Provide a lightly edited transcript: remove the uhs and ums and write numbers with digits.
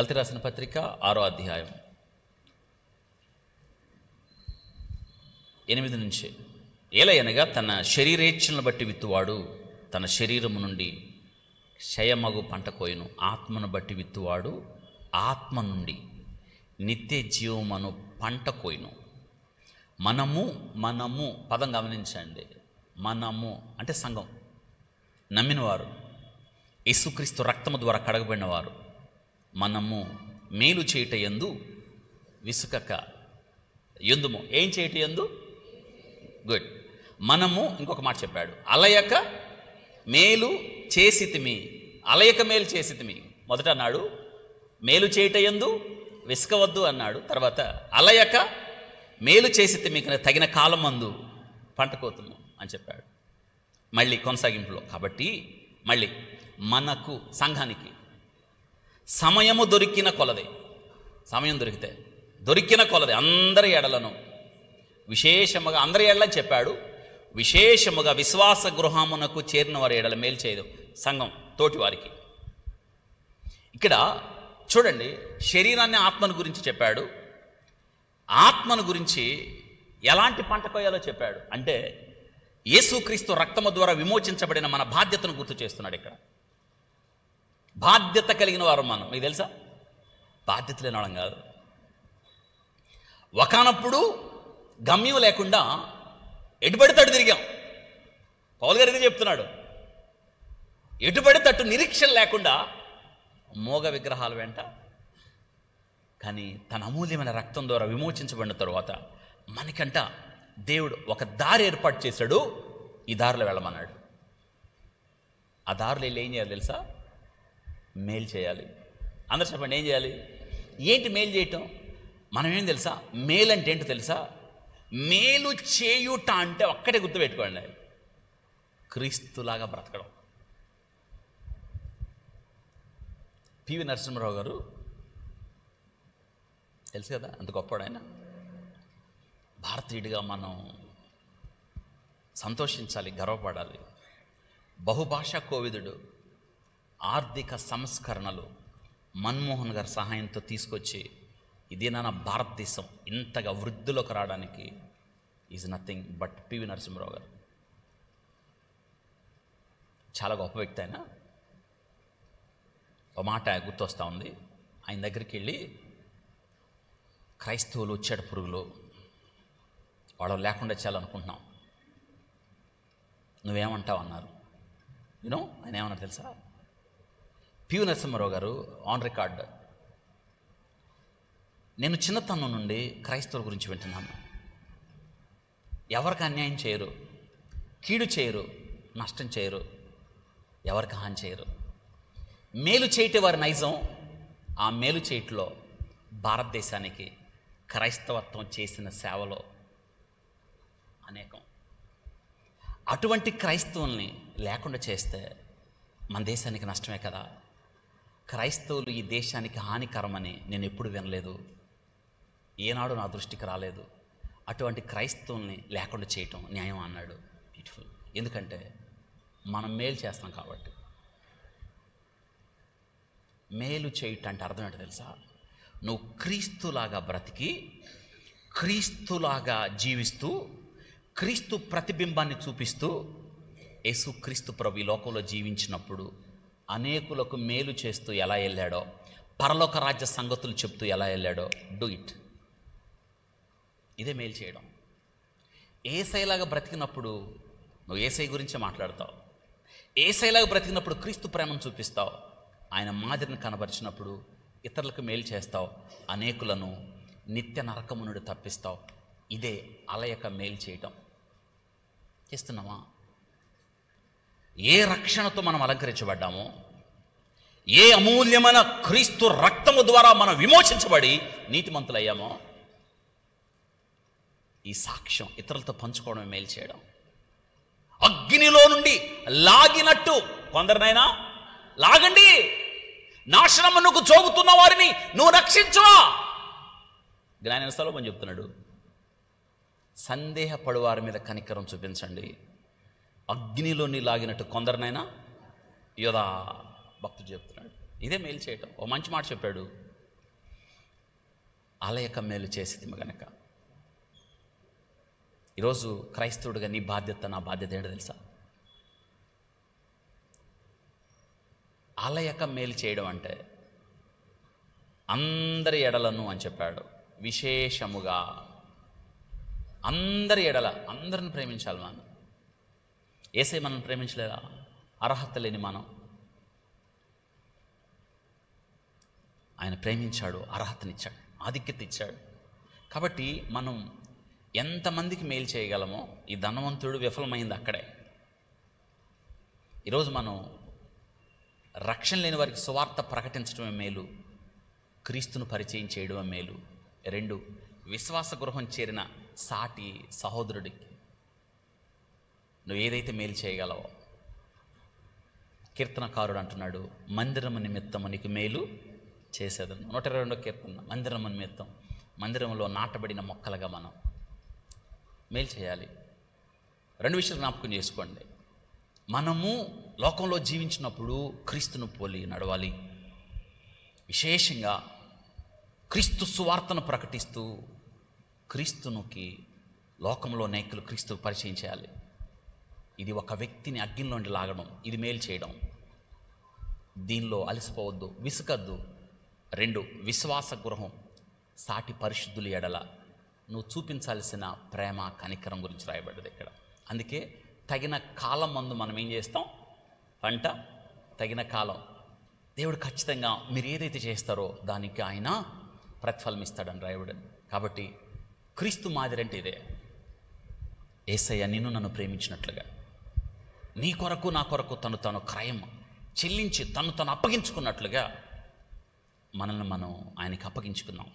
గలతీ రాసిన పత్రిక 6వ అధ్యాయం 8 నుంచి, ఏలయనగా తన శరీరేచ్ఛలను బట్టి విత్తువాడు తన శరీరము నుండి క్షయమగు పంట కోయును, ఆత్మను బట్టి విత్తువాడు ఆత్మ నుండి నిత్య జీవమును పంట కోయును. మనము పదం గమనించండి. మనము అంటే సంఘం, నమ్మినవారు, యేసుక్రీస్తు రక్తము ద్వారా కడగబడినవారు. మనము మేలు చేయుట యందు విసుకక యందుము. ఏం చేయుట యందు? గుడ్. మనము ఇంకొక మాట చెప్పాడు, అలయక మేలు చేసితిమి. అలయక మేలు చేసితిమి. మొదట అన్నాడు మేలు చేయుట యందు విసుకవద్దు అన్నాడు. తర్వాత అలయక మేలు చేసితిమి, తగిన కాలం మందు పంట కోతుము అని చెప్పాడు. మళ్ళీ కొనసాగింపులో కాబట్టి మళ్ళీ మనకు సంఘానికి సమయము దొరికిన కొలది, సమయం దొరికిన కొలది అందరి ఎడలను విశేషముగా, అందరి ఎడలని చెప్పాడు, విశేషముగా విశ్వాస గృహమునకు చేరిన వారి ఎడల మేలు చేయదు. సంఘం తోటి వారికి. ఇక్కడ చూడండి, శరీరాన్ని ఆత్మను గురించి చెప్పాడు, ఆత్మను గురించి ఎలాంటి పంట కోయాలో చెప్పాడు. అంటే యేసుక్రీస్తు రక్తము ద్వారా విమోచించబడిన మన బాధ్యతను గుర్తు చేస్తున్నాడు. ఇక్కడ బాధ్యత కలిగిన వారు మనం. మీకు తెలుసా, బాధ్యత లేని వాళ్ళం కాదు. ఒకనప్పుడు గమ్యం లేకుండా ఎటుబడితట్టు తిరిగాం. పౌలు గారు ఇదే చెప్తున్నాడు, ఎటుబడితట్టు నిరీక్షణ లేకుండా మోగ విగ్రహాల వెంట. కానీ తన అమూల్యమైన రక్తం ద్వారా విమోచించబడిన తరువాత మనకంట దేవుడు ఒక దారి ఏర్పాటు చేశాడు. ఈ దారిలో వెళ్ళమన్నాడు. ఆ దారిలో వెళ్ళి ఏం చేయాలి తెలుసా? మేలు చేయాలి. అందరూ చెప్పండి, ఏం చేయాలి? ఏంటి మేలు చేయటం? మనం ఏం తెలుసా? మేలు అంటే ఏంటో తెలుసా? మేలు చేయుట అంటే ఒక్కటే గుర్తుపెట్టుకోండి, క్రీస్తులాగా బ్రతకడం. పివి నరసింహారావు గారు తెలుసు కదా, అంత గొప్పవాడు ఆయన. భారతీయుడిగా మనం సంతోషించాలి, గర్వపడాలి. బహుభాషా కోవిదుడు, ఆర్థిక సంస్కరణలు మన్మోహన్ గారి సహాయంతో తీసుకొచ్చి ఇదేనా భారతదేశం ఇంతగా వృద్ధిలోకి రావడానికి is nothing but P V Narasimha Rao garu. చాలా గొప్ప వ్యక్తి ఆయన. ఒక మాట గుర్తొస్తూ ఉంది. ఆయన దగ్గరికి వెళ్ళి క్రైస్తవులు చెడ పురుగులు, వాళ్ళు లేకుండా చేయాలనుకుంటున్నాం, నువ్వేమంటావు అన్నారు. ఆయన ఏమన్నారు తెలుసా? పివి నరసింహారావు గారు ఆన్ రికార్డ్, నేను చిన్నతనం నుండి క్రైస్తవుల గురించి వింటున్నాను. ఎవరికి అన్యాయం చేయరు, కీడు చేయరు, నష్టం చేయరు, ఎవరికి హాని చేయరు. మేలు చేయటం వారి నైజం. ఆ మేలు చేయటంలో భారతదేశానికి క్రైస్తవత్వం చేసిన సేవలో అనేకం. అటువంటి క్రైస్తవుల్ని లేకుండా చేస్తే మన దేశానికి నష్టమే కదా. క్రైస్తవులు ఈ దేశానికి హానికరమని నేను ఎప్పుడు వినలేదు, ఏనాడు నా దృష్టికి రాలేదు. అటువంటి క్రైస్తవుల్ని లేకుండా చేయటం న్యాయం అన్నాడు. బ్యూటిఫుల్. ఎందుకంటే మనం మేలు చేస్తాం కాబట్టి. మేలు చేయటం అంటే అర్థం ఏంటో తెలుసా? నువ్వు క్రీస్తులాగా బ్రతికి, క్రీస్తులాగా జీవిస్తూ, క్రీస్తు ప్రతిబింబాన్ని చూపిస్తూ, యేసుక్రీస్తు ప్రభు ఈ లోకంలో జీవించినప్పుడు అనేకులకు మేలు చేస్తూ ఎలా వెళ్ళాడో, పరలోక రాజ్య సంగతులు చెప్తూ ఎలా వెళ్ళాడో, డూ ఇట్. ఇదే మేలు చేయడం. ఏసైలాగా బ్రతికినప్పుడు నువ్వు ఏసై గురించే మాట్లాడతావు. ఏసైలాగా బ్రతికినప్పుడు క్రీస్తు ప్రేమను చూపిస్తావు. ఆయన మాదిరిని కనబరిచినప్పుడు ఇతరులకు మేలు చేస్తావు, అనేకులను నిత్య నరకము నుండి తప్పిస్తావు. ఇదే అలయక మేలు చేయటం. చేస్తున్నామా? ఏ రక్షణతో మనం అలంకరించబడ్డామో, ఏ అమూల్యమైన క్రీస్తు రక్తము ద్వారా మనం విమోచించబడి నీతిమంతులయ్యామో, ఈ సాక్ష్యం ఇతరులతో పంచుకోవడం మేలు చేయడం. అగ్నిలో నుండి లాగినట్టు కొందరినైనా లాగండి, నాశనమునకు జోగుతున్న వారిని నువ్వు రక్షించువా. జ్ఞాని సొలొమోను చెప్తున్నాడు, సందేహపడు వారి మీద కనికరం చూపించండి, అగ్నిలోని లాగినట్టు కొందరినైనా యోధా భక్తుడు చెప్తున్నాడు. ఇదే మేలు చేయటం. ఓ మంచి మాట చెప్పాడు, ఆలయక మేలు చేసేది గనక. ఈరోజు క్రైస్తవుడిగా నీ బాధ్యత, నా బాధ్యత ఏంటో తెలుసా? ఆలయక మేలు చేయడం అంటే అందరి ఎడలను అని చెప్పాడు, విశేషముగా అందరి ఎడల, అందరిని ప్రేమించాలి. మనం యేసయ్య మనం ప్రేమించలేదా? అర్హత లేని మనం. ఆయన ప్రేమించాడు, అర్హతనిచ్చాడు, ఆధిక్యత ఇచ్చాడు. కాబట్టి మనం ఎంతమందికి మేలు చేయగలమో, ఈ ధనవంతుడు విఫలమైంది అక్కడే. ఈరోజు మనం రక్షణ లేని వారికి సువార్త ప్రకటించడమే మేలు, క్రీస్తును పరిచయం చేయడమే మేలు. 2, విశ్వాస గృహం చేరిన సాటి సహోదరుడికి నువ్వు ఏదైతే మేలు చేయగలవో. కీర్తనకారుడు అంటున్నాడు, మందిరము నిమిత్తము నీకు మేలు చేసేదను. 122వ కీర్తన. మందిరము నిమిత్తం, మందిరంలో నాటబడిన మొక్కలుగా మనం మేలు చేయాలి. 2 విషయాలు జ్ఞాపకం చేసుకోండి. మనము లోకంలో జీవించినప్పుడు క్రీస్తును పోలి నడవాలి. విశేషంగా క్రీస్తు సువార్తను ప్రకటిస్తూ క్రీస్తునికి లోకంలో అనేకులు క్రీస్తు పరిచయం చేయాలి. ఇది ఒక వ్యక్తిని అగ్నిలోండి లాగడం, ఇది మేలు చేయడం. దీనిలో అలసిపోవద్దు, విసుకద్దు. 2, విశ్వాస గృహం సాటి పరిశుద్ధుల ఎడల నువ్వు చూపించాల్సిన ప్రేమ, కనికరం గురించి రాయబడ్డది ఇక్కడ. అందుకే తగిన కాలం మందు మనం ఏం చేస్తాం? పంట తగిన కాలం. దేవుడు ఖచ్చితంగా మీరు ఏదైతే చేస్తారో దానికి ఆయన ప్రతిఫలం ఇస్తాడని రాయబడింది. కాబట్టి క్రీస్తు మాదిరి అంటే ఇదే. యేసయ్య నిన్ను నన్ను ప్రేమించినట్లుగా నీ కొరకు నా కొరకు తను క్రయం చెల్లించి తను అప్పగించుకున్నట్లుగా మనల్ని మనం ఆయనకి అప్పగించుకున్నాం.